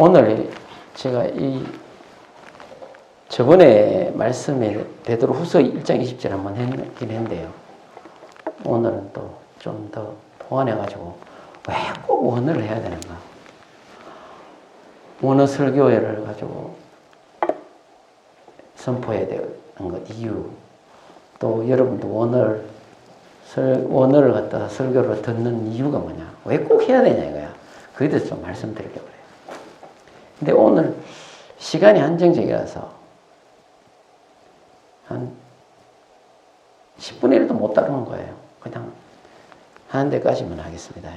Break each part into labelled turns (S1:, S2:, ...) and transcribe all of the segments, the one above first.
S1: 오늘 제가 저번에 말씀에 베드로후서 1장 20절 한번 했긴 했는데요. 오늘은 또 좀 더 보완해가지고 왜 꼭 원어를 해야 되는가? 원어 설교회를 가지고 선포해야 되는 것 이유, 또 여러분도 원어를 갖다가 설교를 듣는 이유가 뭐냐? 왜 꼭 해야 되냐 이거야. 그에 대해서 좀 말씀드리려고 그래요. 근데 오늘 시간이 한정적이라서 한 10분의 1도 못 다루는 거예요. 그냥 하는 데까지만 하겠습니다.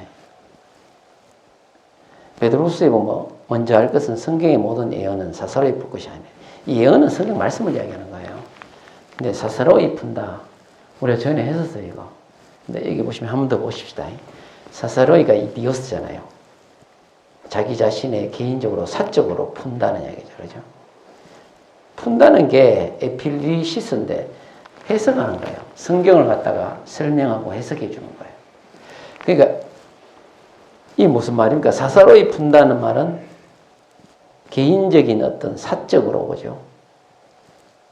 S1: 베드로후서에 보면 먼저 알 것은 성경의 모든 예언은 사사로이 풀 것이 아니에요. 이 예언은 성경 말씀을 이야기하는 거예요. 근데 사사로이 푼다. 우리가 전에 했었어요, 이거. 근데 여기 보시면 한 번 더 보십시다. 사사로이가 이 디오스잖아요. 자기 자신의 개인적으로 사적으로 푼다는 이야기죠. 그렇죠? 푼다는 게 에필리시스인데 해석하는 거예요. 성경을 갖다가 설명하고 해석해 주는 거예요. 그러니까 이 무슨 말입니까? 사사로이 푼다는 말은 개인적인 어떤 사적으로 그죠?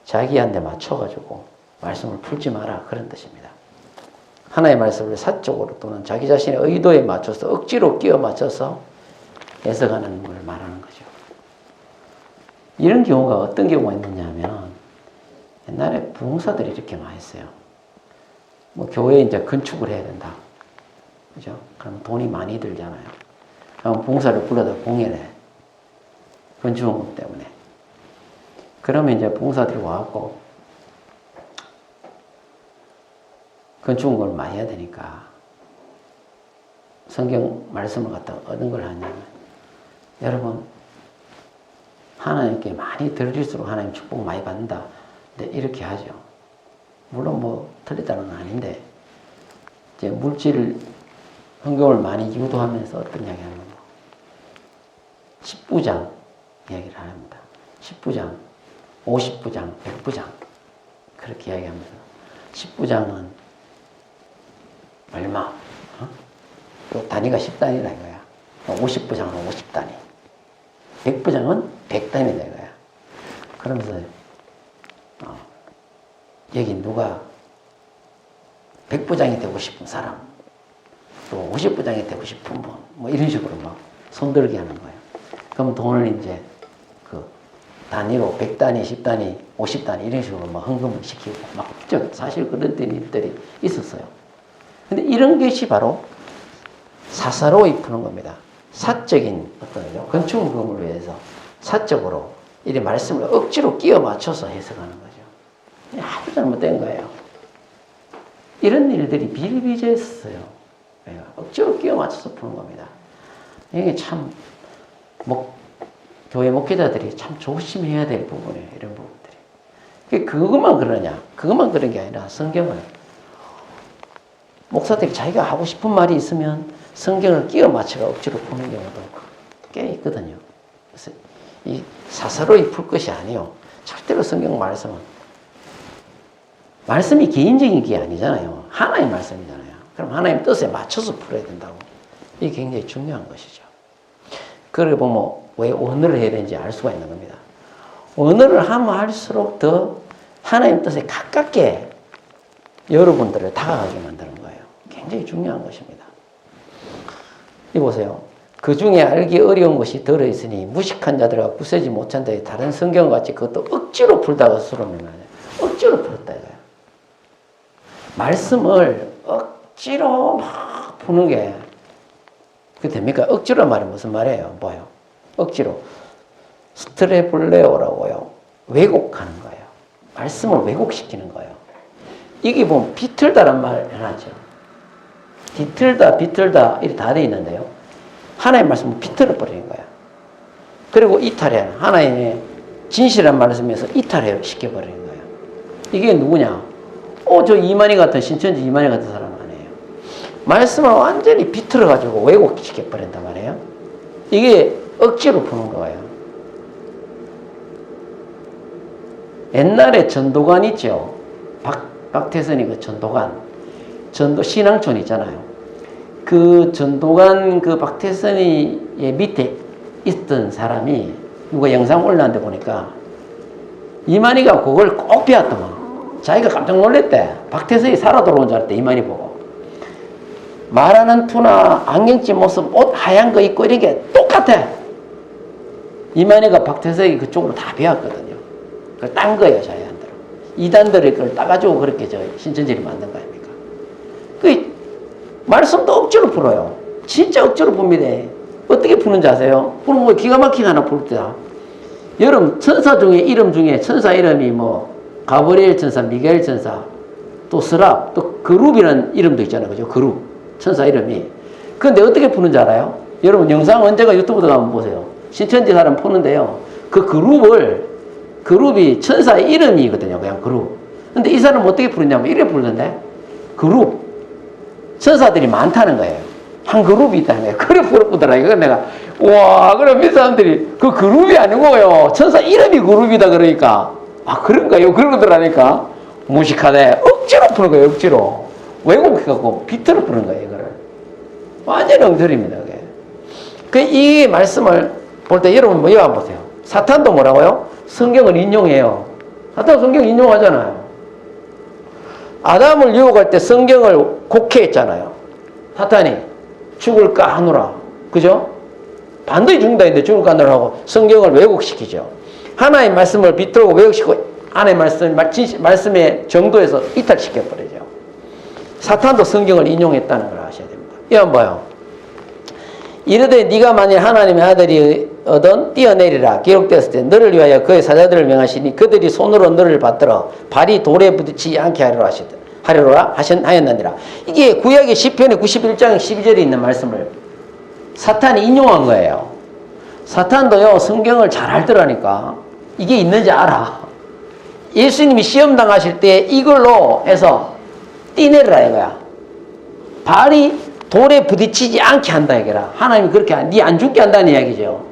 S1: 자기한테 맞춰가지고 말씀을 풀지 마라 그런 뜻입니다. 하나의 말씀을 사적으로 또는 자기 자신의 의도에 맞춰서 억지로 끼워 맞춰서 해석하는 걸 말하는 거죠. 이런 경우가 어떤 경우가 있느냐 하면 옛날에 부흥사들이 이렇게 많이 했어요. 뭐 교회에 이제 건축을 해야 된다. 그죠? 그럼 돈이 많이 들잖아요. 그럼 부흥사를 불러다 공연해. 건축원금 때문에. 그러면 이제 부흥사들이 와갖고 건축원금을 많이 해야 되니까 성경 말씀을 갖다가 얻은 걸 하냐면 여러분 하나님께 많이 드릴수록 하나님 축복 많이 받는다. 근데 이렇게 하죠. 물론 뭐 틀리다는 건 아닌데 이제 물질 헌금을 많이 유도하면서 어떤 이야기 하는 거 10부장 이야기를 합니다. 10부장, 50부장, 100부장 그렇게 이야기하면서 10부장은 얼마? 또 단위가 10단위다 이거야. 50부장은 50단위. 100부장은 100단위다 이거야. 그러면서 여기 누가 100부장이 되고 싶은 사람, 또 50부장이 되고 싶은 분, 뭐 이런 식으로 막 손들게 하는 거예요. 그럼 돈을 이제 그 단위로 100단위, 10단위, 50단위 이런 식으로 막 헌금을 시키고 막 사실 그런 일들이 있었어요. 근데 이런 것이 바로 사사로이 푸는 겁니다. 사적인 어떤 건축금을 위해서 사적으로 이 말씀을 억지로 끼워 맞춰서 해석하는 거죠. 아주 잘못된 거예요. 이런 일들이 비일비재했어요. 억지로 끼워 맞춰서 푸는 겁니다. 이게 참 교회 목회자들이 참 조심해야 될 부분이에요. 이런 부분들이. 그것만 그러냐? 그것만 그런 게 아니라 성경을 목사들이 자기가 하고 싶은 말이 있으면 성경을 끼워 맞춰가 억지로 푸는 경우도 꽤 있거든요. 그래서 이 사사로이 풀 것이 아니요. 절대로 성경 말씀이 개인적인 게 아니잖아요. 하나의 말씀이잖아요. 그럼 하나님 뜻에 맞춰서 풀어야 된다고. 이게 굉장히 중요한 것이죠. 그래 보면 왜 언어를 해야 되는지 알 수가 있는 겁니다. 언어를 하면 할수록 더 하나님 뜻에 가깝게 여러분들을 다가가게 만드는 거예요. 굉장히 중요한 것입니다. 이 보세요. 그 중에 알기 어려운 것이 들어있으니 무식한 자들과 구세지 못한 자의 다른 성경같이 그것도 억지로 풀다가 수로는 거예요. 억지로 풀었다 이거예요. 말씀을 억지로 막 푸는 게 그게 됩니까? 억지로 말이 무슨 말이에요? 뭐예요? 억지로 스트레블레오라고요. 왜곡하는 거예요. 말씀을 왜곡시키는 거예요. 이게 보면 비틀다란 말 해놨죠. 비틀다 이렇게 다 되어 있는데요. 하나님의 말씀을 비틀어 버리는 거야. 그리고 이탈해. 하나님의 진실한 말씀에서 이탈해 시켜버리는 거예요. 이게 누구냐? 저 이만희 같은 신천지 이만희 같은 사람 아니에요. 말씀을 완전히 비틀어가지고 왜곡시켜버린단 말이에요. 이게 억지로 푸는 거예요. 옛날에 전도관 있죠. 박태선이 그 전도관. 신앙촌 있잖아요. 그 전도관 그 박태선이의 밑에 있던 사람이 누가 영상 올라왔는데 보니까 이만희가 그걸 꼭 배웠더만. 자기가 깜짝 놀랐대. 박태석이 살아 돌아온 줄 알았대, 이만희 보고. 말하는 투나 안경ጭ 모습, 옷 하얀 거 입고 이런 게 똑같아. 이만희가 박태석이 그쪽으로 다 배웠거든요. 그걸 딴 거예요, 자기한테로. 이단들이 그걸 따가지고 그렇게 신천지를 만든 거 아닙니까? 그 말씀도 억지로 풀어요. 진짜 억지로 풉니다. 어떻게 푸는지 아세요? 그럼 뭐 기가 막히게 하나 풀 때야. 여러분, 천사 중에 이름 중에 천사 이름이 뭐 가브리엘 천사, 미가엘 천사, 또 스랍, 또 그룹이라는 이름도 있잖아요. 그죠? 그룹. 천사 이름이. 그런데 어떻게 푸는지 알아요? 여러분, 영상 언제가 유튜브 들어가면 보세요. 신천지 사람 푸는데요. 그 그룹이 천사의 이름이거든요. 그냥 그룹. 근데 이 사람은 어떻게 부르냐면 이렇게 부르는데, 그룹. 천사들이 많다는 거예요. 한 그룹이 있다는 거예요. 그래 부르더라. 이거 내가, 와, 그럼 이 사람들이 그 그룹이 아니고요. 천사 이름이 그룹이다. 그러니까. 아, 그런가요? 그러더라니까. 무식하네. 억지로 푸는 거예요. 억지로. 왜곡해갖고 비트로 푸는 거예요. 이거를. 완전히 엉터리입니다. 이 말씀을 볼 때 여러분 뭐 이거 한번 보세요. 사탄도 뭐라고요? 성경을 인용해요. 사탄 성경 인용하잖아요. 아담을 유혹할 때 성경을 곡해했잖아요. 사탄이 죽을까 하노라. 그죠? 반드시 죽는다 했는데 죽을까 하노라 하고 성경을 왜곡시키죠. 하나의 말씀을 비틀고 왜곡시키고 하나의 말씀의 정도에서 이탈시켜버리죠. 사탄도 성경을 인용했다는 걸 아셔야 됩니다. 이거 한번 봐요. 이르되 네가 만일 하나님의 아들이 얻은 뛰어내리라 기록되었을 때 너를 위하여 그의 사자들을 명하시니 그들이 손으로 너를 받들어 발이 돌에 부딪히지 않게 하려라 하였느니라. 이게 구약의 시편의 91장 12절에 있는 말씀을 사탄이 인용한 거예요. 사탄도요 성경을 잘 알더라니까. 이게 있는지 알아. 예수님이 시험 당하실 때 이걸로 해서 뛰내리라 이거야. 발이 돌에 부딪히지 않게 한다 이거라. 하나님이 그렇게 네 안 죽게 한다는 이야기죠.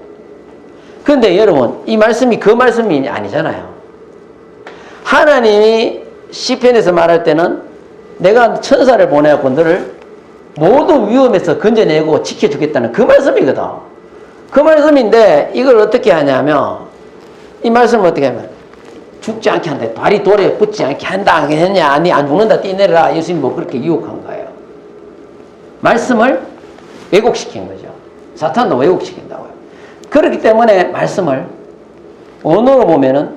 S1: 그런데 여러분 이 말씀이 그 말씀이 아니잖아요. 하나님이 시편에서 말할 때는 내가 천사를 보내고 너를 모든 위험에서 건져내고 지켜주겠다는 그 말씀이거든. 그 말씀인데 이걸 어떻게 하냐면 이 말씀을 어떻게 하면 죽지 않게 한다. 발이 돌에 붙지 않게 한다. 했냐? 아니 안 죽는다. 뛰내려라. 예수님 뭐 그렇게 유혹한 거예요. 말씀을 왜곡시킨 거죠. 사탄도 왜곡시킨다고요. 그렇기 때문에 말씀을 언어로 보면은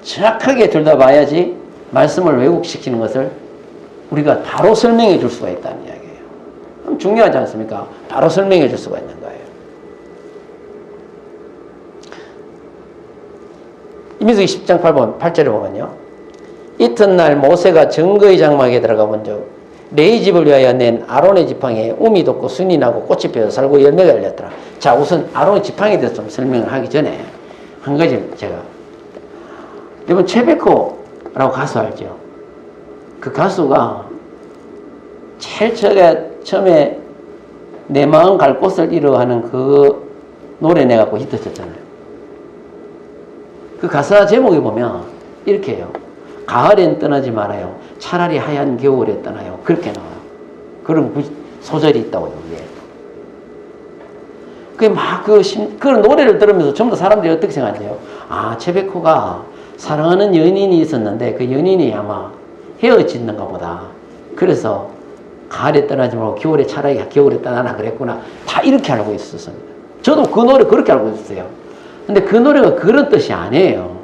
S1: 정확하게 들여다봐야지 말씀을 왜곡시키는 것을 우리가 바로 설명해 줄 수가 있다는 이야기예요. 그럼 중요하지 않습니까? 바로 설명해 줄 수가 있는 거예요. 민수기 10장 8절에 보면요. 이튿날 모세가 증거의 장막에 들어가 먼저 레위 집을 위하여 낸 아론의 지팡이에 우미 돋고 순이 나고 꽃이 피어서 살고 열매가 열렸더라. 자, 우선 아론의 지팡이에 대해서 좀 설명을 하기 전에 한 가지 제가 여러분 최백호라고 가수 알죠? 그 가수가 제일 처음에 내 마음 갈 곳을 잃어하는 그 노래 내갖고 히트쳤잖아요. 그 가사 제목에 보면 이렇게 해요. 가을엔 떠나지 말아요. 차라리 하얀 겨울에 떠나요. 그렇게 나와요. 그런 소절이 있다고 여기에. 그런 노래를 들으면서 전부 다 사람들이 어떻게 생각해요? 아, 최백호가 사랑하는 연인이 있었는데 그 연인이 아마 헤어졌는가 보다. 그래서 가을에 떠나지 말고 겨울에 차라리 겨울에 떠나나 그랬구나. 다 이렇게 알고 있었습니다. 저도 그 노래 그렇게 알고 있었어요. 근데 그 노래가 그런 뜻이 아니에요.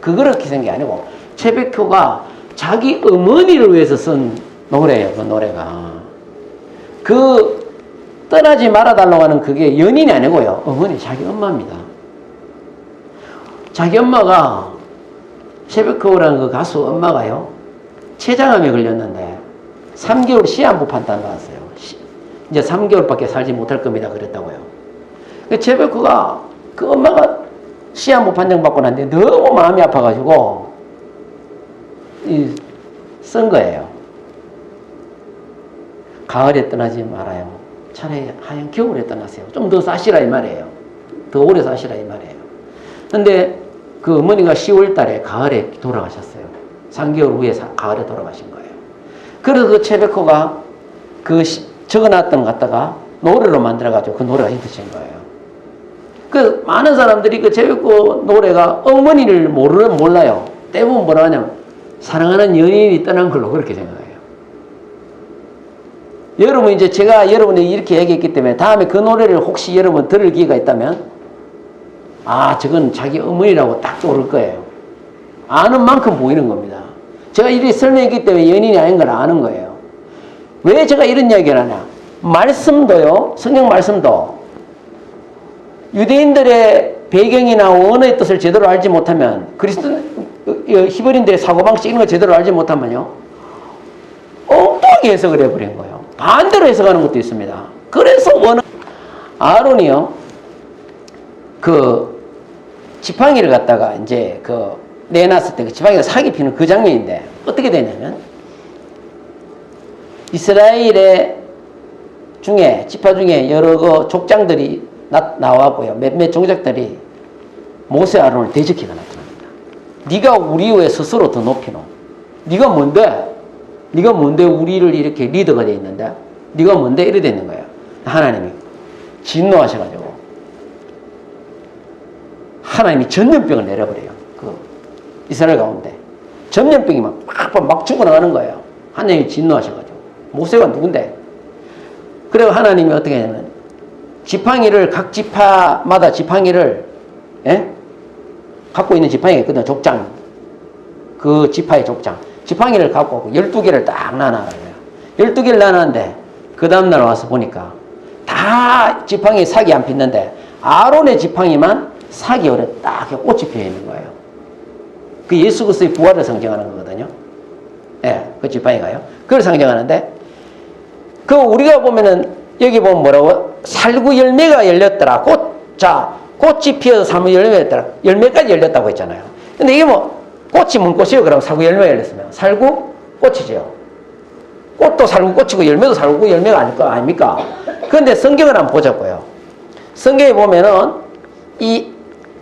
S1: 그렇게 생긴 게 아니고 최백호가 자기 어머니를 위해서 쓴 노래예요. 그 노래가. 그 떠나지 말아달라고 하는 그게 연인이 아니고요. 어머니, 자기 엄마입니다. 자기 엄마가 최백호라는 그 가수 엄마가요. 췌장암에 걸렸는데 3개월 시한부 판단 받았어요. 이제 3개월밖에 살지 못할 겁니다. 그랬다고요. 최백호가 그 엄마가 시한부 판정 받고 났는데 너무 마음이 아파가지고 쓴 거예요. 가을에 떠나지 말아요. 차라리 하얀 겨울에 떠나세요. 좀 더 사시라 이 말이에요. 더 오래 사시라 이 말이에요. 근데 그 어머니가 10월 달에 가을에 돌아가셨어요. 3개월 후에 가을에 돌아가신 거예요. 그래서 그 최백호가 적어놨던 거 갖다가 노래로 만들어가지고 그 노래가 히트친 거예요. 그 많은 사람들이 그 제육고 노래가 어머니를 몰라요. 대부분 뭐라 하냐면 사랑하는 연인이 떠난 걸로 그렇게 생각해요. 여러분 이제 제가 여러분이 이렇게 얘기했기 때문에 다음에 그 노래를 혹시 여러분 들을 기회가 있다면 아 저건 자기 어머니라고 딱 떠오를 거예요. 아는 만큼 보이는 겁니다. 제가 이렇게 설명했기 때문에 연인이 아닌 걸 아는 거예요. 왜 제가 이런 이야기를 하냐. 말씀도요. 성경 말씀도 유대인들의 배경이나 원어의 뜻을 제대로 알지 못하면 히브리인들의 사고방식 이런 거 제대로 알지 못하면요. 엉뚱하게 해석을 해버린 거예요. 반대로 해석하는 것도 있습니다. 그래서 아론이요. 그 지팡이를 갖다가 이제 내놨을 때 그 지팡이가 사기 피는 그 장면인데 어떻게 되냐면 이스라엘의 지파 중에 여러 그 족장들이 나왔고요. 몇몇 종족들이 모세 아론을 대적해가 나타납니다. 네가 우리 위에 스스로 더 높이노. 네가 뭔데? 네가 뭔데 우리를 이렇게 리더가 돼 있는데? 네가 뭔데? 이래 되는 거예요. 하나님이 진노하셔가지고 하나님이 전염병을 내려버려요. 이스라엘 가운데 전염병이 막 죽어나가는 거예요. 하나님이 진노하셔가지고 모세가 누군데? 그리고 하나님이 어떻게 하냐면 지팡이를 각 지파마다 지팡이를 갖고 있는 지팡이가 있거든요. 족장 그 지파의 족장 지팡이를 갖고 12개를 딱 나눠요. 12개를 나눴는데 그 다음날 와서 보니까 다 지팡이에 삭이 안 폈는데 아론의 지팡이만 삭이 오래 딱 꽃이 피어 있는 거예요. 그 예수 그리스도의 부활을 상징하는 거거든요. 그 지팡이가요. 그걸 상징하는데 우리가 보면은 여기 보면 뭐라고? 살구 열매가 열렸더라. 꽃이 피어서 살구 열매가 열렸더라. 열매까지 열렸다고 했잖아요. 근데 이게 꽃이 뭔 꽃이에요? 그럼 살구 열매가 열렸으면 살구 꽃이죠. 꽃도 살구 꽃이고 열매도 살구 열매가 아닙니까? 그런데 성경을 한번 보자고요. 성경에 보면은 이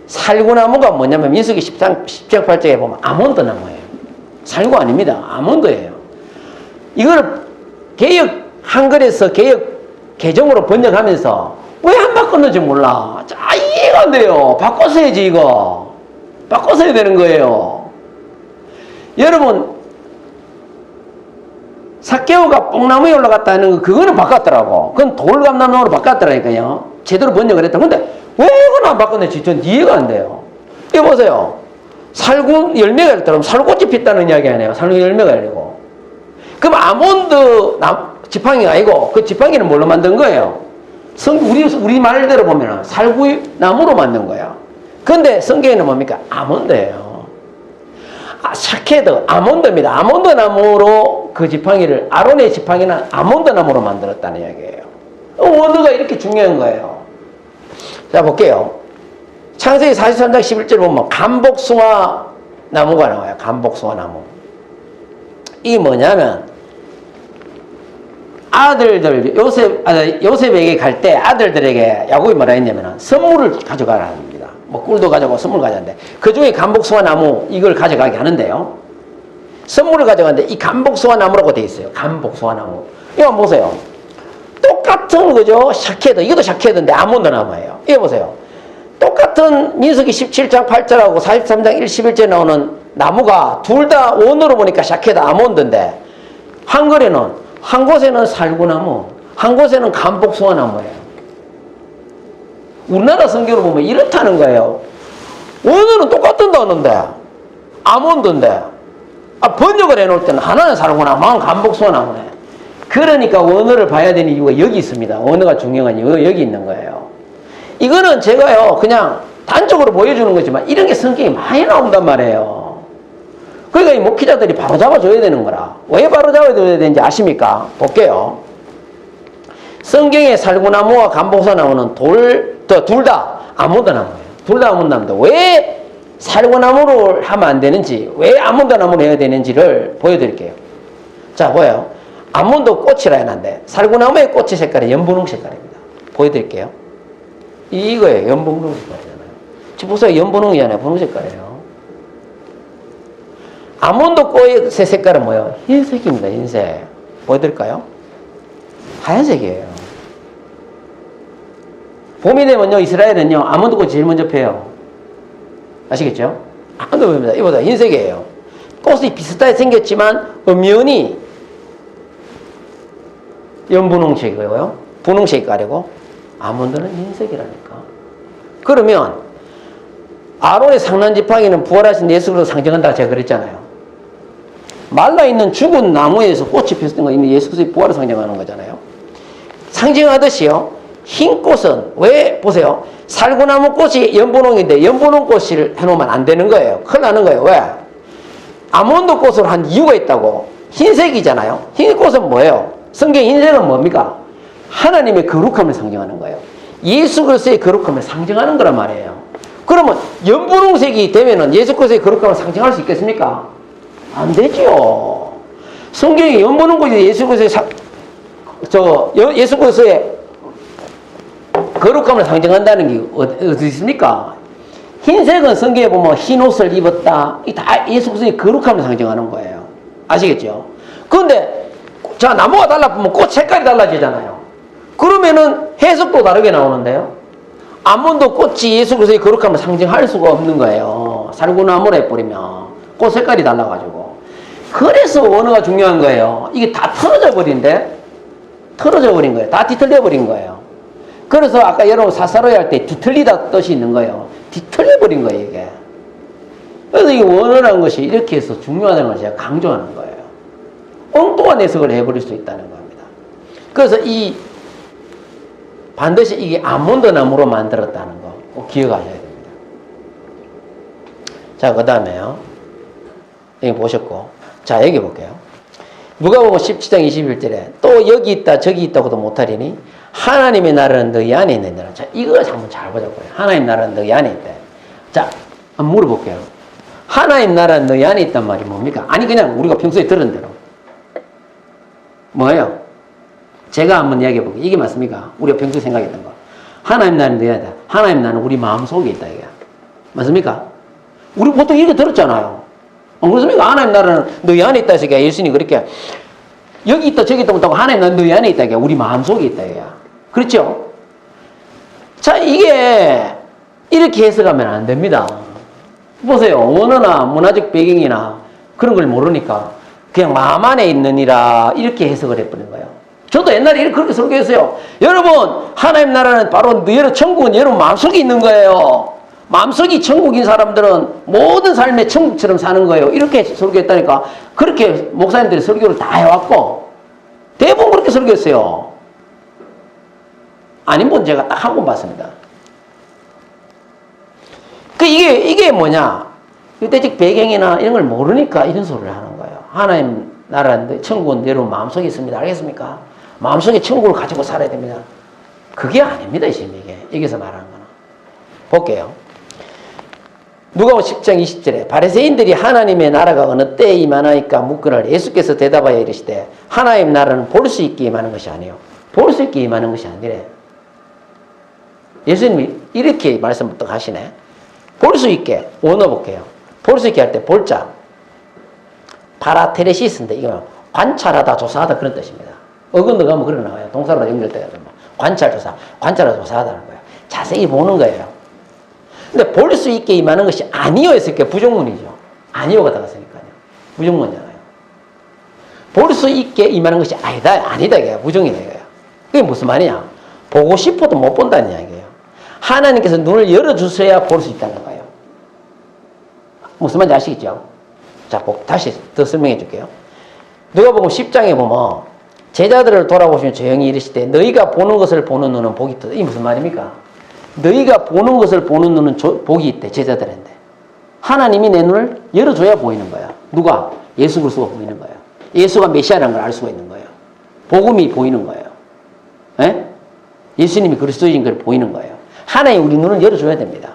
S1: 살구나무가 뭐냐면 민수기 10장 8절에 보면 아몬드 나무예요. 살구 아닙니다. 아몬드예요. 이걸 한글에서 개정으로 번역하면서 왜 안 바꿨는지 몰라. 이해가 안 돼요. 바꿔서 해야지 이거. 바꿔서 해야 되는 거예요. 여러분 삭개오가 뽕나무에 올라갔다는 거 그거는 바꿨더라고. 그건 돌감나무로 바꿨더라니까요. 제대로 번역을 했다. 근데 왜 그건 안 바꿨는지 전 이해가 안 돼요. 이거 보세요. 살구 열매가 열렸다면 살구꽃이 폈다는 이야기 아니에요. 살구 열매가 열리고. 그럼 아몬드 지팡이가 아니고 그 지팡이는 뭘로 만든 거예요? 우리 말대로 보면 살구 나무로 만든 거야. 그런데 성경에는 뭡니까? 아몬드예요. 샤케드 아몬드입니다. 아몬드 나무로 그 지팡이를 아론의 지팡이는 아몬드 나무로 만들었다는 이야기예요. 원어가 이렇게 중요한 거예요. 자 볼게요. 창세기 43장 11절 보면 감복숭아 나무가 나와요. 감복숭아 나무. 이게 뭐냐면 아들들 요셉에게 갈 때 아들들에게 야곱이 뭐라 했냐면 선물을 가져가라 합니다. 꿀도 가져가고 선물 가져가는데 그 중에 감복숭아 나무 이걸 가져가게 하는데요. 선물을 가져가는데 이 감복숭아 나무라고 되어 있어요. 감복숭아 나무. 이거 한번 보세요. 똑같은 거죠. 샤케드. 이것도 샤케드인데 아몬드 나무예요. 이거 보세요. 똑같은 민수기 17장 8절하고 43장 1, 11절에 나오는 나무가 둘 다 원어로 보니까 샤케드 아몬드인데 한글에는 한 곳에는 살구나무, 한 곳에는 감복숭아 나무예요. 우리나라 성경을 보면 이렇다는 거예요. 원어는 똑같은 단어인데 아몬드인데 번역을 해놓을 때는 하나는 살구나무, 하나는 감복숭아 나무네. 그러니까 원어를 봐야 되는 이유가 여기 있습니다. 원어가 중요한 이유가 여기 있는 거예요. 이거는 제가요 그냥 단적으로 보여주는 거지만 이런 게 성경에 많이 나온단 말이에요. 그러니까 이 목회자들이 바로 잡아줘야 되는 거라. 왜 바로 잡아줘야 되는지 아십니까? 볼게요. 성경에 살구나무와 감복숭아나무는 둘 다 아몬드 나무예요. 둘 다 아몬드 나무인데 왜 살구나무를 하면 안 되는지, 왜 아몬드 나무를 해야 되는지를 보여드릴게요. 자, 보여요. 아몬드 꽃이라 해놨는데 살구나무의 꽃의 색깔이 연분홍 색깔입니다. 보여드릴게요. 이거예요. 연분홍 색깔이잖아요. 지금 보세요. 연분홍이 아니라 분홍 색깔이에요. 아몬드 꽃의 색깔은 뭐예요? 흰색입니다. 흰색. 보여드릴까요? 하얀색이에요. 봄이 되면요, 이스라엘은요, 아몬드 꽃이 제일 먼저 펴요. 아시겠죠? 아몬드 봅니다. 이보다 흰색이에요. 꽃이 비슷하게 생겼지만, 엄연히 연분홍색이고요. 분홍색이 가리고, 아몬드는 흰색이라니까. 그러면, 아론의 상란지팡이는 부활하신 예수 그리스도를 상징한다고 제가 그랬잖아요. 말라있는 죽은 나무에서 꽃이 피었던 거 있는 예수 그리스도의 부활을 상징하는 거잖아요. 상징하듯이요. 흰 꽃은 왜 보세요. 살구나무 꽃이 연분홍인데 연분홍 꽃을 해놓으면 안 되는 거예요. 큰일 나는 거예요. 왜? 아몬드 꽃을 한 이유가 있다고. 흰색이잖아요. 흰 꽃은 뭐예요? 성경 흰색은 뭡니까? 하나님의 거룩함을 상징하는 거예요. 예수 그리스도의 거룩함을 상징하는 거란 말이에요. 그러면 연분홍색이 되면은 예수 그리스도의 거룩함을 상징할 수 있겠습니까? 안 되죠. 성경이 연분홍 꽃이 예수 그리스도의 예수 그리스도의 거룩함을 상징한다는 게 어디 있습니까? 흰색은 성경에 보면 흰 옷을 입었다. 이 다 예수 그리스도의 거룩함을 상징하는 거예요. 아시겠죠? 그런데 자, 나무가 달라보면 꽃 색깔이 달라지잖아요. 그러면은 해석도 다르게 나오는데요. 아몬드 꽃이 예수 그리스도의 거룩함을 상징할 수가 없는 거예요. 살구나무를 해버리면 꽃 색깔이 달라가지고. 그래서 언어가 중요한 거예요. 이게 다 틀어져 버린 거예요. 다 뒤틀려 버린 거예요. 그래서 아까 여러분 사사로이 할 때 뒤틀리다 뜻이 있는 거예요. 뒤틀려 버린 거예요, 이게. 그래서 이 원어라는 것이 이렇게 해서 중요하다는 걸 제가 강조하는 거예요. 엉뚱한 해석을 해버릴 수 있다는 겁니다. 그래서 반드시 이게 아몬드 나무로 만들었다는 거 꼭 기억하셔야 됩니다. 자, 그 다음에요. 여기 보셨고. 자, 여기 볼게요. 누가복음 17장 21절에 또 여기 있다 저기 있다고도 못하리니 하나님의 나라는 너희 안에 있느니라. 자, 이거 한번 잘 보자고요. 하나님 나라는 너희 안에 있다. 자, 한번 물어볼게요. 하나님 나라는 너희 안에 있단 말이 뭡니까? 아니 그냥 우리가 평소에 들은 대로. 뭐예요? 제가 한번 이야기해 볼게요. 이게 맞습니까? 우리가 평소에 생각했던 거. 하나님 나라는 너희 안에 있다. 하나님 나라는 우리 마음속에 있다. 이게. 맞습니까? 우리 보통 이렇게 들었잖아요. 안 그렇습니까? 하나님 나라는 너희 안에 있다 해서 예수님이 그렇게 여기 있다 저기 있다 못하고 하나님 나라는 너희 안에 있다. 이게 우리 마음속에 있다. 이게. 그렇죠? 자, 이게 이렇게 해석하면 안 됩니다. 보세요. 원어나 문화적 배경이나 그런 걸 모르니까 그냥 마음 안에 있느니라 이렇게 해석을 해버린 거예요. 저도 옛날에 그렇게 설교했어요. 여러분, 하나님 나라는 바로 여러분 천국은 여러분 마음속에 있는 거예요. 마음속이 천국인 사람들은 모든 삶에 천국처럼 사는 거예요. 이렇게 설교했다니까. 그렇게 목사님들이 설교를 다 해왔고 대부분 그렇게 설교했어요. 아닌 분 제가 딱 한 번 봤습니다. 이게 뭐냐? 유대적 배경이나 이런 걸 모르니까 이런 소리를 하는 거예요. 하나님 나라인데 천국은 여러분 마음속에 있습니다. 알겠습니까? 마음속에 천국을 가지고 살아야 됩니다. 그게 아닙니다. 지금 여기서 말하는 거는. 볼게요. 누가복음 10장 20절에 바리새인들이 하나님의 나라가 어느 때에 임하나이까 묻거늘 예수께서 대답하여 이르시되 하나님 나라는 볼 수 있게 임하는 것이 아니요 볼 수 있게 임하는 것이 아니래. 예수님이 이렇게 말씀을 또 하시네. 볼 수 있게 원어 볼게요. 볼 수 있게 할 때 볼자 파라테레시스인데 이거 관찰하다 조사하다 그런 뜻입니다. 어근도 가면 그런 나와요. 동사로 연결돼가지고 관찰 조사 관찰하다 조사하다는 거예요. 자세히 보는 거예요. 근데 볼 수 있게 임하는 것이 아니요 했으니까 부정문이죠. 아니요가 들어갔으니까요. 부정문이잖아요. 볼 수 있게 임하는 것이 아니다 이게 부정이다 이거예요. 그게 무슨 말이냐? 보고 싶어도 못 본다는 이야기예요. 하나님께서 눈을 열어주셔야 볼 수 있다는 거예요. 무슨 말인지 아시겠죠? 자, 다시 더 설명해 줄게요. 누가복음 10장에 보면 제자들을 돌아보시면 조용히 이르시되 너희가 보는 것을 보는 눈은 복이 있다. 이게 무슨 말입니까? 너희가 보는 것을 보는 눈은 복이 있대. 제자들한테. 하나님이 내 눈을 열어줘야 보이는 거야. 누가? 예수 그리스도가 보이는 거예요. 예수가 메시아라는 걸 알 수가 있는 거예요. 복음이 보이는 거예요. 에? 예수님이 그리스도인 걸 보이는 거예요. 하나님 우리 눈을 열어줘야 됩니다.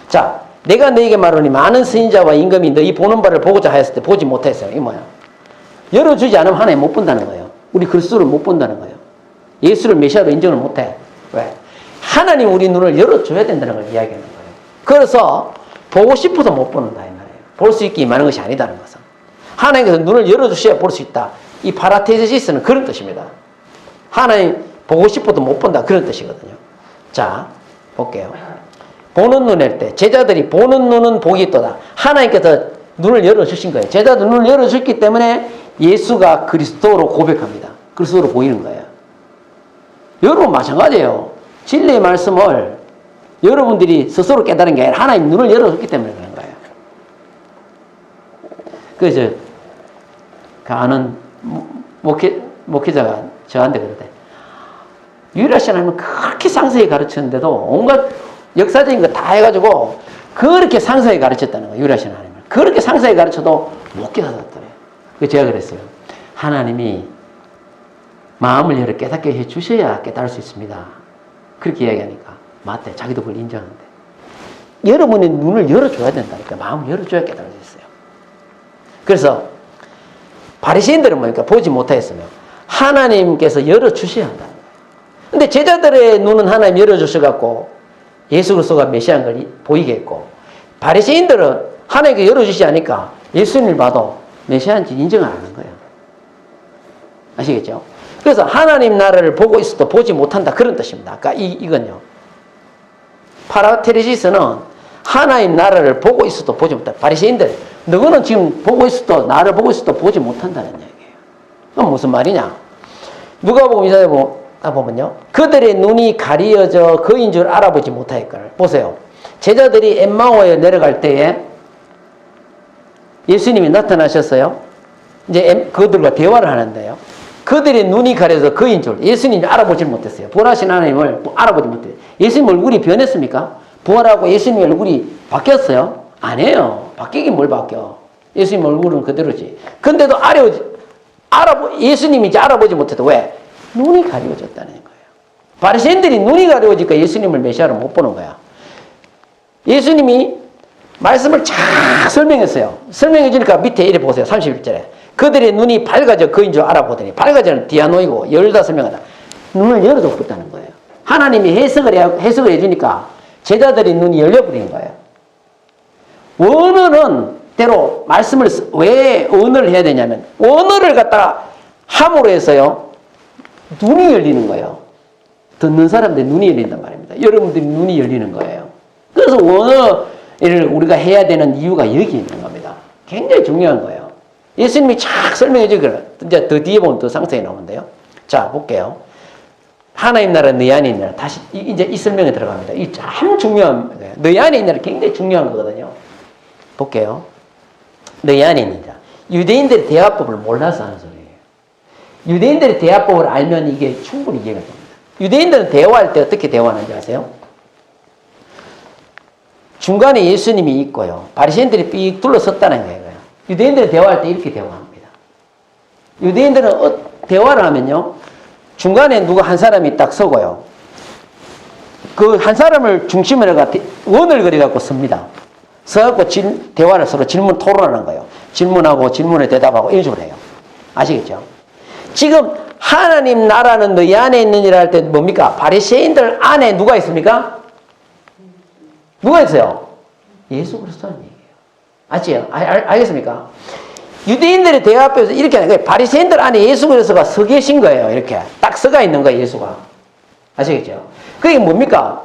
S1: 자, 내가 너에게 말하니 많은 선지자와 임금이 너희 보는 바를 보고자 하였을 때 보지 못했어요. 이게 뭐야? 열어주지 않으면 하나님 못 본다는 거예요. 우리 그리스도를 못 본다는 거예요. 예수를 메시아로 인정을 못해. 왜? 하나님 우리 눈을 열어줘야 된다는 걸 이야기하는 거예요. 그래서 보고 싶어서 못 보는다 이 말이에요. 볼 수 있게 임하는 것이 아니다는 것은. 하나님께서 눈을 열어주셔야 볼 수 있다. 이 파라테시스는 그런 뜻입니다. 하나님 보고 싶어도 못 본다 그런 뜻이거든요. 자, 볼게요. 보는 눈일 때 제자들이 보는 눈은 복이 있도다. 하나님께서 눈을 열어주신 거예요. 제자들 눈을 열어줬기 때문에 예수가 그리스도로 고백합니다. 그리스도로 보이는 거예요. 여러분 마찬가지예요. 진리의 말씀을 여러분들이 스스로 깨달은 게 아니라 하나님 눈을 열어줬기 때문에 그런 거예요. 그래서 그 아는 목회자가 저한테 그러대. 유일하신 하나님은 그렇게 상세히 가르쳤는데도 온갖 역사적인 거 다 해가지고 그렇게 상세히 가르쳤다는 거예요. 유일하신 하나님은. 그렇게 상세히 가르쳐도 못 깨닫더래요. 그래서 제가 그랬어요. 하나님이 마음을 열어 깨닫게 해주셔야 깨달을 수 있습니다. 그렇게 이야기하니까 맞대. 자기도 그걸 인정하는데. 여러분의 눈을 열어줘야 된다니까. 마음을 열어줘야 깨달을 수 있어요. 그래서 바리새인들은 뭐니까 보지 못하였으며 하나님께서 열어주셔야 한다는 거예요. 근데 제자들의 눈은 하나님 열어주셔갖고 예수 그리스도가 메시아인 걸 보이게 했고, 바리새인들은 하나님께 열어주시지 않으니까 예수님을 봐도 메시아인지 인정을 안 하는 거예요. 아시겠죠? 그래서 하나님 나라를 보고 있어도 보지 못한다, 그런 뜻입니다. 아까 이건요. 파라테레시스는 하나님 나라를 보고 있어도 보지 못한다. 바리새인들, 너희는 지금 보고 있어도, 나를 보고 있어도 보지 못한다는 얘기예요. 그럼 무슨 말이냐? 누가복음 2장에 보면요, 그들의 눈이 가리어져 그인 줄 알아보지 못하였거늘. 보세요. 제자들이 엠마오에 내려갈 때에 예수님이 나타나셨어요. 이제 그들과 대화를 하는데요. 그들의 눈이 가려서 그인 줄 예수님이 알아보지 못했어요. 부활하신 하나님을 알아보지 못해요. 예수님 얼굴이 변했습니까? 부활하고 예수님 얼굴이 바뀌었어요? 아니에요. 바뀌긴 뭘 바뀌어. 예수님 얼굴은 그대로지. 근데도 예수님이 이제 알아보지 못해도 왜? 눈이 가려워졌다는 거예요. 바리새인들이 눈이 가려워지니까 예수님을 메시아로 못 보는 거야. 예수님이 말씀을 잘 설명했어요. 설명해 주니까 밑에 이래 보세요. 31절에. 그들의 눈이 밝아져 그인 줄 알아보더니, 밝아져는 디아노이고 열다 설명하다. 눈을 열어줬다는 거예요. 하나님이 해석을 해주니까 제자들의 눈이 열려버린 거예요. 원어는 때로 말씀을 왜 언어를 해야 되냐면 언어를 갖다가 함으로 해서요 눈이 열리는 거예요. 듣는 사람들 눈이 열린단 말입니다. 여러분들이 눈이 열리는 거예요. 그래서 원어를 우리가 해야 되는 이유가 여기 있는 겁니다. 굉장히 중요한 거예요. 예수님이 착 설명해 주기를 이제 더 뒤에 보면 더 상세히 나오는데요. 자, 볼게요. 하나님 나라 너희 안에 있는 나라. 다시 이제 이 설명에 들어갑니다. 이 참 중요한 거예요. 너희 안에 있는 나라 굉장히 중요한 거거든요. 볼게요. 너희 안에 있는 자. 유대인들의 대화법을 몰라서 하는 소리예요. 유대인들의 대화법을 알면 이게 충분히 이해가 됩니다. 유대인들은 대화할 때 어떻게 대화하는지 아세요? 중간에 예수님이 있고요. 바리새인들이 삑 둘러섰다는 거예요. 유대인들이 대화할 때 이렇게 대화합니다. 유대인들은 대화를 하면요. 중간에 누가 한 사람이 딱 서고요. 그 한 사람을 중심으로 원을 그려갖고 섭니다. 서갖고 대화를 서로 질문 토론하는 거예요. 질문하고 질문에 대답하고 이런 식으로 해요. 아시겠죠? 지금 하나님 나라는 너희 안에 있느니라 할 때 뭡니까? 바리새인들 안에 누가 있습니까? 누가 있어요? 예수 그리스도는 얘기예요. 아시죠? 알겠습니까? 유대인들의 대화법에서 이렇게 하는 거예요. 바리새인들 안에 예수 그리스도가 서 계신 거예요. 이렇게 딱 서가 있는 거예요. 예수가. 아시겠죠? 그게 뭡니까?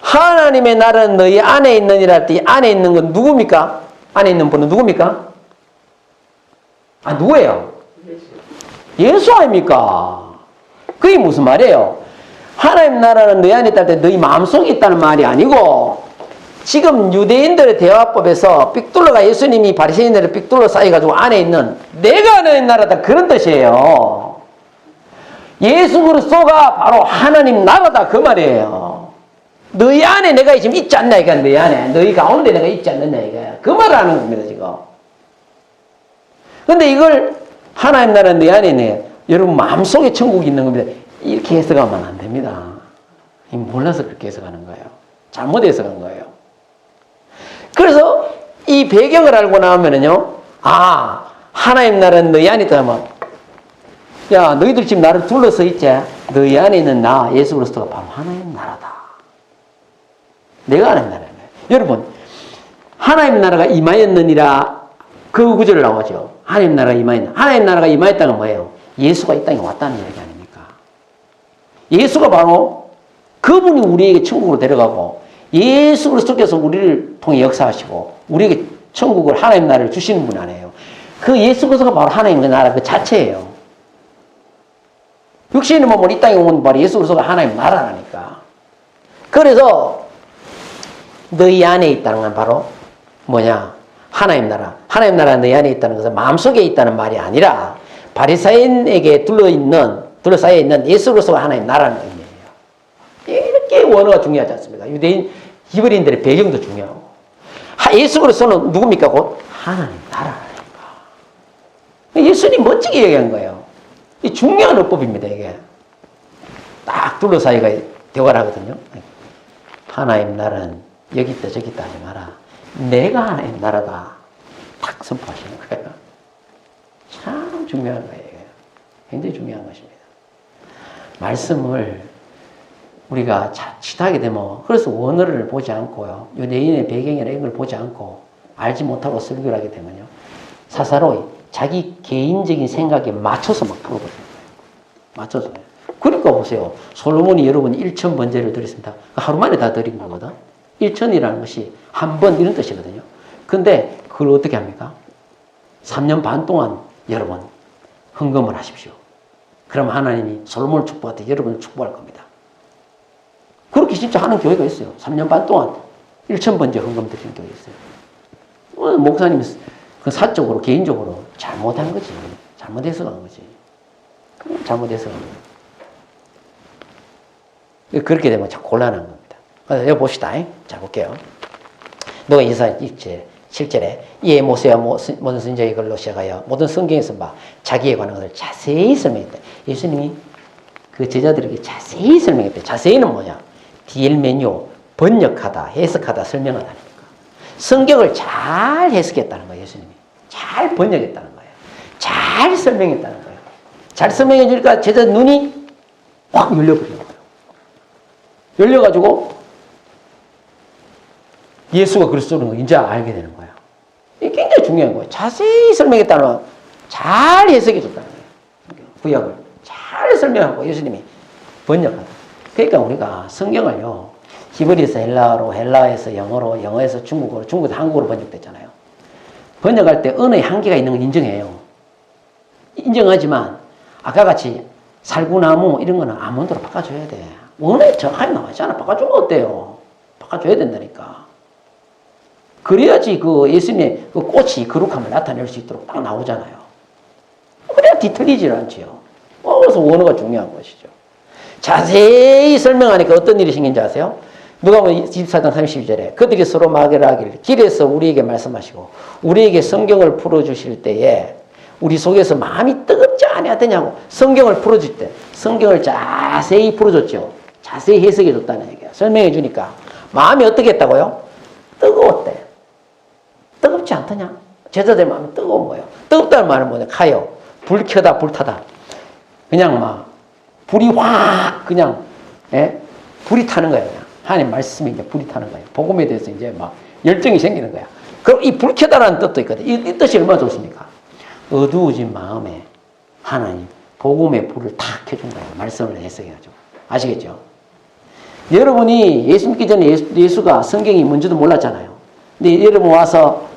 S1: 하나님의 나라는 너희 안에 있느니라 할 때 이 안에 있는 건 누굽니까? 안에 있는 분은 누굽니까? 아, 누구예요? 예수 아닙니까? 그게 무슨 말이에요? 하나님 나라는 너희 안에 있다 할 때 너희 마음속에 있다는 말이 아니고 지금 유대인들의 대화법에서 삑둘러가 예수님이 바리새인들을 삑둘러 쌓여가지고 안에 있는 내가 안에 나라다 그런 뜻이에요. 예수 그리스도가 바로 하나님 나라다 그 말이에요. 너희 안에 내가 지금 있지 않나 이거 너희 안에 너희 가운데 내가 있지 않느냐 이거야. 그 말을 하는 겁니다 지금. 근데 이걸 하나님 나라는 너희 안에 있네. 여러분 마음속에 천국이 있는 겁니다. 이렇게 해석하면 안 됩니다. 몰라서 그렇게 해석하는 거예요. 잘못 해석한 거예요. 그래서 이 배경을 알고 나오면은요, 아, 하나님 나라는 너희 안에 있다 하면, 야, 너희들 지금 나를 둘러서 있지? 너희 안에 있는 나, 예수 그리스도가 바로 하나님 나라다. 내가 하나님 나라예요. 여러분, 하나님 나라가 임하였느니라 그 구절을 나오죠. 하나님 나라가 임하였느니라. 하나님 나라가 임하였다는 건 뭐예요? 예수가 이 땅에 왔다는 얘기 아닙니까? 예수가 바로 그 그분이 우리에게 천국으로 데려가고 예수 그리스도께서 우리를 통해 역사하시고 우리에게 천국을 하나님 나라를 주시는 분 아니에요. 그 예수 그리스도가 바로 하나님의 나라 그 자체예요. 육신의 몸을 이 땅에 온 바로 예수 그리스도가 하나님 나라라니까. 그래서 너희 안에 있다는 건 바로 뭐냐? 하나님 나라. 하나님 나라 너희 안에 있다는 것은 마음속에 있다는 말이 아니라 바리사인에게 둘러싸여 있는 예수 그리스도가 하나님 나라는 의미예요. 이렇게 원어가 중요하지 않습니까? 유대인 히브리인들의 배경도 중요하고. 예수 그리스도는 누굽니까? 곧 하나님 나라라니까. 예수님 멋지게 얘기한 거예요. 이 중요한 어법입니다, 이게. 딱 둘러싸이가 대화를 하거든요. 하나님 나라는 여기 있다, 저기 있다 하지 마라. 내가 하나님 나라다. 딱 선포하시는 거예요. 참 중요한 거예요. 굉장히 중요한 것입니다. 말씀을 우리가 자칫하게 되면, 그래서 원어를 보지 않고요. 유대인의 배경이나 이런 걸 보지 않고 알지 못하고 설교를 하게 되면요. 사사로이 자기 개인적인 생각에 맞춰서 막 풀어버리는 거예요. 맞춰서. 그러니까 보세요. 솔로몬이 여러분 1000번제를 드렸습니다. 하루 만에 다 드린 거거든. 1000이라는 것이 한 번 이런 뜻이거든요. 근데 그걸 어떻게 합니까? 3년 반 동안 여러분 헌금을 하십시오. 그럼 하나님이 솔로몬을 축복할 때 여러분을 축복할 겁니다. 그렇게 진짜 하는 교회가 있어요. 3년 반 동안 1000번째 헌금 드리는 교회가 있어요. 목사님이 그 사적으로 개인적으로 잘못한 거지. 잘못해서 간 거지. 잘못해서 간 거예요. 그렇게 되면 참 곤란한 겁니다. 여기 봅시다. 자, 볼게요. 너가 이사 7절에 이에 모세와 모든 선지자의 글로 시작하여 모든 성경에서 봐 자기에 관한 것을 자세히 설명했다. 예수님이 그 제자들에게 자세히 설명했대. 자세히는 뭐냐? 디엘메뇨, 번역하다, 해석하다, 설명하다니까. 성경을 잘 해석했다는 거예요, 예수님이. 잘 번역했다는 거예요. 잘 설명했다는 거예요. 잘 설명해 주니까 제자 눈이 확 열려버리는 거예요. 열려가지고 예수가 그리스도는 걸 이제 알게 되는 거예요. 이게 굉장히 중요한 거예요. 자세히 설명했다는 건 잘 해석해 줬다는 거예요. 구약을 잘 설명하고 예수님이 번역하다. 그러니까 우리가 성경을요, 히브리에서 헬라어로, 헬라에서 영어로, 영어에서 중국어로, 중국에서 한국어로 번역됐잖아요. 번역할 때 언어의 한계가 있는 건 인정해요. 인정하지만 아까 같이 살구나무 이런 거는 아몬드로 바꿔줘야 돼. 원어에 정확하게 나와있잖아. 바꿔주면 어때요? 바꿔줘야 된다니까. 그래야지 그 예수님의 그 꽃이 거룩함을 나타낼 수 있도록 딱 나오잖아요. 그래야 뒤틀리질 않지요. 그래서 원어가 중요한 것이죠. 자세히 설명하니까 어떤 일이 생긴지 아세요? 누가복음 24장 32절에 그들이 서로 말하기를 길에서 우리에게 말씀하시고 우리에게 성경을 풀어주실 때에 우리 속에서 마음이 뜨겁지 아니하더냐고. 성경을 풀어줄 때 성경을 자세히 풀어줬죠. 자세히 해석해 줬다는 얘기야. 설명해 주니까 마음이 어떻게 했다고요? 뜨거웠대. 뜨겁지 않더냐? 제자들 마음이 뜨거운 거예요. 뜨겁다는 말은 뭐냐? 가요. 불 켜다 불타다. 그냥 막 불이 확 그냥 불이 타는 거예요. 그냥. 하나님 말씀이 이제 불이 타는 거예요. 복음에 대해서 이제 막 열정이 생기는 거야. 그럼 이 불 켜다라는 뜻도 있거든. 이 뜻이 얼마나 좋습니까? 어두워진 마음에 하나님 복음의 불을 탁 켜준 거예요. 말씀을 해석해가지고. 아시겠죠? 여러분이 예수 믿기 전에 예수가 성경이 뭔지도 몰랐잖아요. 근데 여러분 와서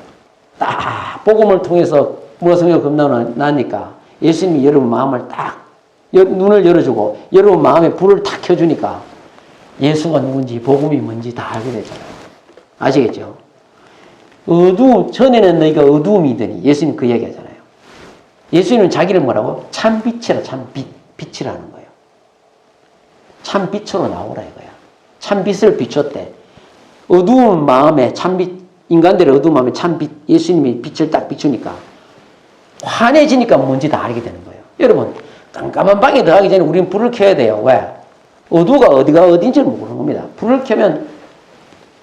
S1: 딱 복음을 통해서 성경을 겁나니까 예수님이 여러분 마음을 딱 눈을 열어주고 여러분 마음에 불을 탁 켜주니까 예수가 누군지 복음이 뭔지 다 알게 되잖아요. 아시겠죠? 전에는 너희가 어두움이더니 예수님 그 얘기 하잖아요. 예수님은 자기를 뭐라고? 참빛이라 빛이라는 거예요. 참빛으로 나오라 이거야. 참빛을 비췄대. 어두운 마음에 참빛, 인간들의 어두운 마음에 참빛, 예수님이 빛을 딱 비추니까 환해지니까 뭔지 다 알게 되는 거예요. 여러분, 깜깜한 방에 들어가기 전에 우리는 불을 켜야 돼요. 왜? 어두가 어디가 어딘지를 모르는 겁니다. 불을 켜면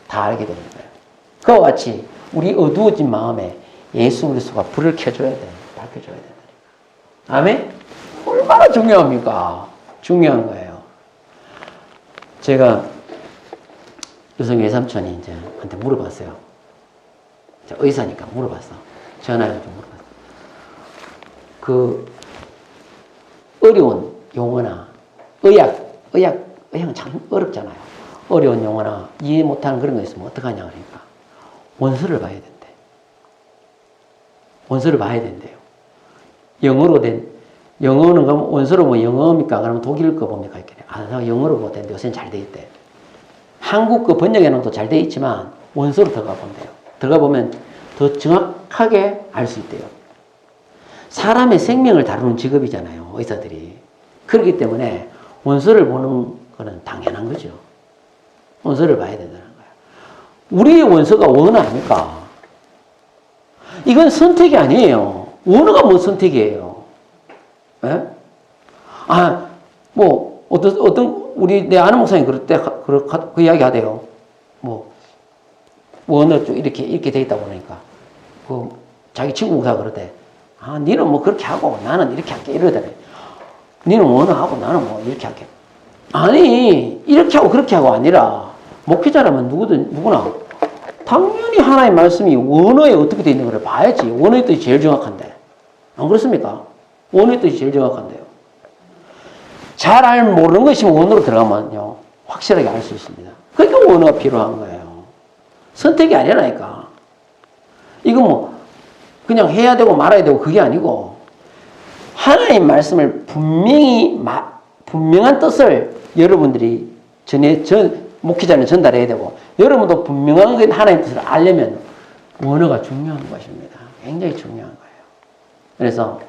S1: 다 알게 되는 거예요. 그와 같이 우리 어두워진 마음에 예수 그리스도가 불을 켜줘야 돼. 밝혀줘야 된다니까. 아멘? 얼마나 중요합니까? 중요한 거예요. 제가 여성 외삼촌이 이제 한테 물어봤어요. 의사니까 물어봤어. 전화해가지고 물어봤어. 그 어려운 용어나 의학 의학은 참 어렵잖아요. 어려운 용어나 이해 못하는 그런 거 있으면 어떡하냐 그러니까 원서를 봐야 된대. 원서를 봐야 된대요. 영어로 된 영어는 그럼 원서로 뭐 영어입니까? 그러면 독일 거 봅니까? 이렇게. 아, 영어로 보는데 요새는 잘 돼 있대. 한국 거 번역에는 또 잘 돼 있지만 원서로 들어가 본대요. 들어가 보면 더 정확하게 알 수 있대요. 사람의 생명을 다루는 직업이잖아요, 의사들이. 그렇기 때문에 원서를 보는 거는 당연한 거죠. 원서를 봐야 된다는 거예요. 우리의 원서가 원어 아닙니까? 이건 선택이 아니에요. 원어가 뭔 선택이에요? 예? 아, 뭐, 우리, 내 아는 목사님 그럴 때, 그 이야기 하대요. 뭐, 원어 쪽 이렇게 돼 있다고 그러니까. 자기 친구 목사가 그러대. 아, 니는 뭐 그렇게 하고 나는 이렇게 할게. 이러더래. 니는 원어 하고 나는 뭐 이렇게 할게. 아니, 이렇게 하고 그렇게 하고 아니라, 목회자라면 누구나, 당연히 하나의 말씀이 원어에 어떻게 돼 있는 걸 봐야지. 원어의 뜻이 제일 정확한데. 안 그렇습니까? 원어의 뜻이 제일 정확한데요. 잘 모르는 것이면 원어로 들어가면요. 확실하게 알 수 있습니다. 그러니까 원어가 필요한 거예요. 선택이 아니라니까. 이거 뭐, 그냥 해야 되고 말아야 되고 그게 아니고, 하나의 말씀을 분명한 뜻을 여러분들이 목회자는 전달해야 되고, 여러분도 분명한 하나의 뜻을 알려면 원어가 중요한 것입니다. 굉장히 중요한 거예요. 그래서,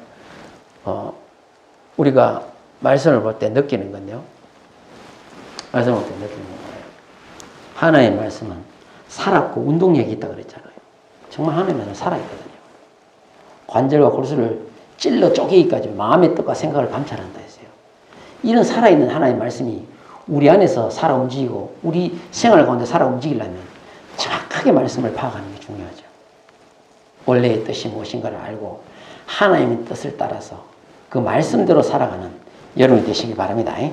S1: 우리가 말씀을 볼 때 느끼는 건요. 말씀을 볼 때 느끼는 거예요. 하나의 말씀은 살았고 운동력이 있다고 그랬잖아요. 정말 하나의 말씀은 살아있거든요. 관절과 골수를 찔러 쪼개기까지 마음의 뜻과 생각을 감찰한다 했어요. 이런 살아있는 하나의 말씀이 우리 안에서 살아 움직이고 우리 생활 가운데 살아 움직이려면 정확하게 말씀을 파악하는 게 중요하죠. 원래의 뜻이 무엇인가를 알고 하나님의 뜻을 따라서 그 말씀대로 살아가는 여러분이 되시기 바랍니다. 네.